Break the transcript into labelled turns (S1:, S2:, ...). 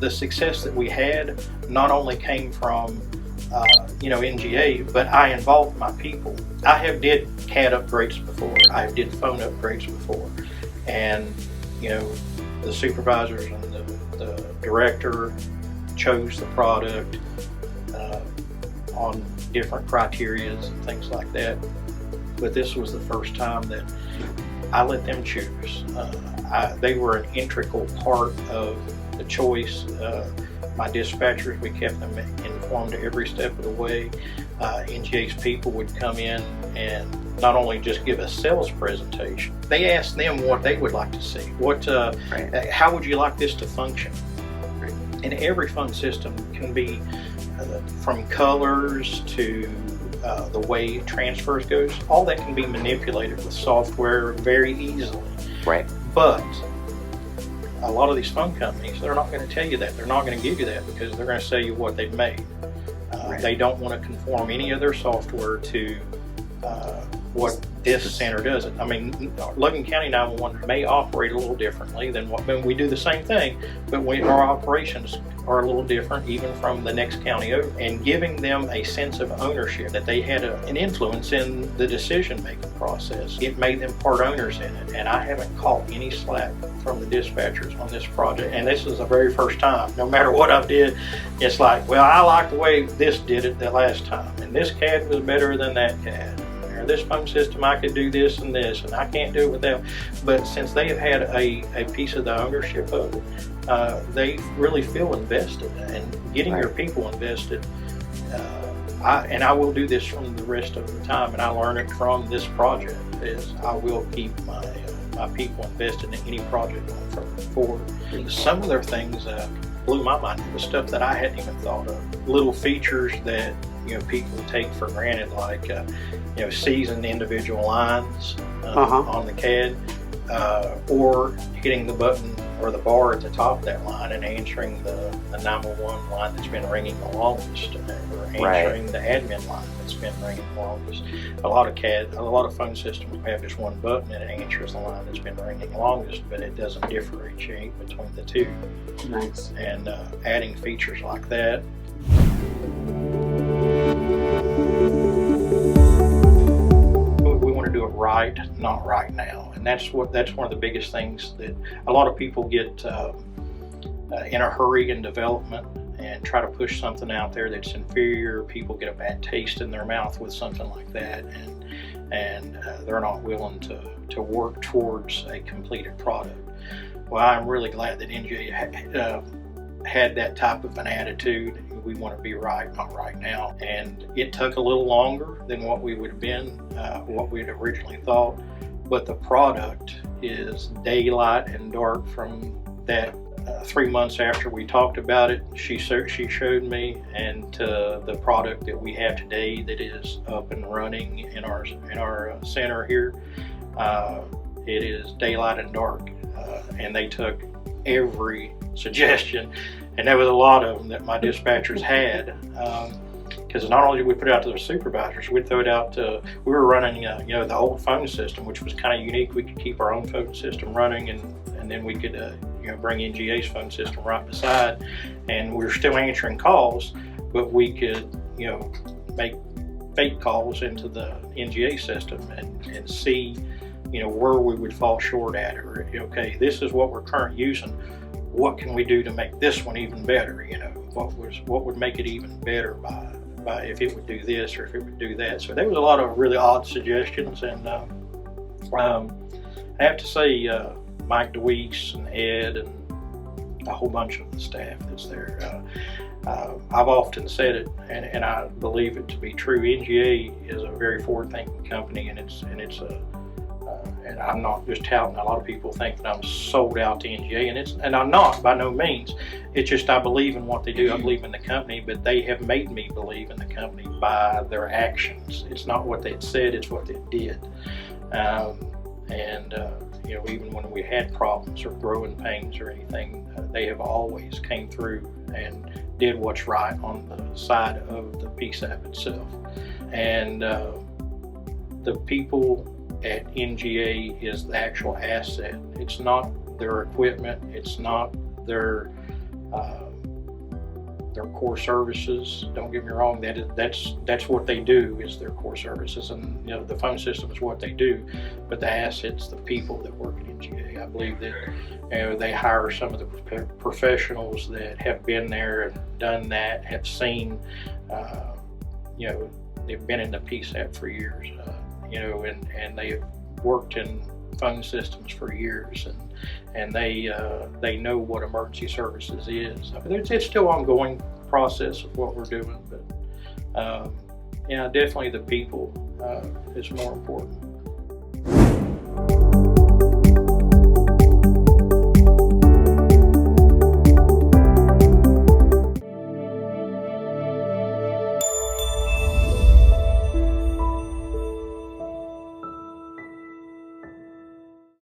S1: the success that we had not only came from NGA, but I involved my people. I have did CAD upgrades before. I have did phone upgrades before, and the supervisors and the director chose the product on different criterias and things like that. But this was the first time that I let them choose. They were an integral part of the choice. My dispatchers, we kept them informed every step of the way. NGA's people would come in and not only just give a sales presentation, they asked them what they would like to see. How would you like this to function? Right. And every phone system can be from colors to the way transfers goes, all that can be manipulated with software very easily.
S2: Right.
S1: But a lot of these phone companies, they're not going to tell you that. They're not going to give you that because they're going to sell you what they've made. Right. They don't want to conform any of their software to what this center does. I mean, Logan County 911 may operate a little differently than when we do the same thing, but our operations are a little different even from the next county over. And giving them a sense of ownership, that they had an influence in the decision-making process, it made them part owners in it. And I haven't caught any slack from the dispatchers on this project. And this is the very first time. No matter what I did, it's like, well, I like the way this did it the last time, and this CAD was better than that CAD. This phone system, I could do this and this, and I can't do it with them. But since they have had a piece of the ownership of it, they really feel invested. And getting your people invested, I will do this from the rest of the time, and I learn it from this project, is I will keep my people invested in any project going forward. Some of their things blew my mind. It was stuff that I hadn't even thought of. Little features that people take for granted, like seizing individual lines on the CAD, or hitting the button or the bar at the top of that line and answering the 911 line that's been ringing the longest, or answering the admin line that's been ringing the longest. A lot of phone systems have just one button and it answers the line that's been ringing the longest, but it doesn't differentiate between the two.
S2: Nice.
S1: And adding features like that. We want to do it right, not right now, and that's one of the biggest things that a lot of people get in a hurry in development and try to push something out there that's inferior. People get a bad taste in their mouth with something like that, and they're not willing to work towards a completed product. Well, I'm really glad that NGA had that type of an attitude. We want to be right, not right now. And it took a little longer than what we would have been, what we had originally thought. But the product is daylight and dark from that 3 months after we talked about it. She showed me, and the product that we have today that is up and running in our center here, it is daylight and dark. And they took every suggestion, and there was a lot of them that my dispatchers had, because not only did we put it out to the supervisors, we'd throw it out to, we were running the old phone system, which was kind of unique. We could keep our own phone system running, and then we could bring NGA's phone system right beside, and we were still answering calls, but we could make fake calls into the NGA system and see where we would fall short at, or okay, this is what we're currently using. What can we do to make this one even better? What would make it even better by if it would do this or if it would do that. So there was a lot of really odd suggestions, and I have to say Mike DeWeese and Ed and a whole bunch of the staff that's there. I've often said it, and I believe it to be true. NGA is a very forward-thinking company, and and I'm not just touting. A lot of people think that I'm sold out to NGA, and I'm not, by no means. It's just I believe in what they do. I believe in the company, but they have made me believe in the company by their actions. It's not what they said, it's what they did. Even when we had problems or growing pains or anything, they have always came through and did what's right on the side of the PSAP itself. And the people at NGA is the actual asset. It's not their equipment, it's not their their core services. Don't get me wrong, that's what they do, is their core services, and the phone system is what they do. But the assets, the people that work at NGA, I believe that they hire some of the professionals that have been there and done that, have seen, they've been in the PSAP for years, and they've worked in phone systems for years, and they know what emergency services is. I mean, it's still ongoing process of what we're doing, but definitely the people is more important.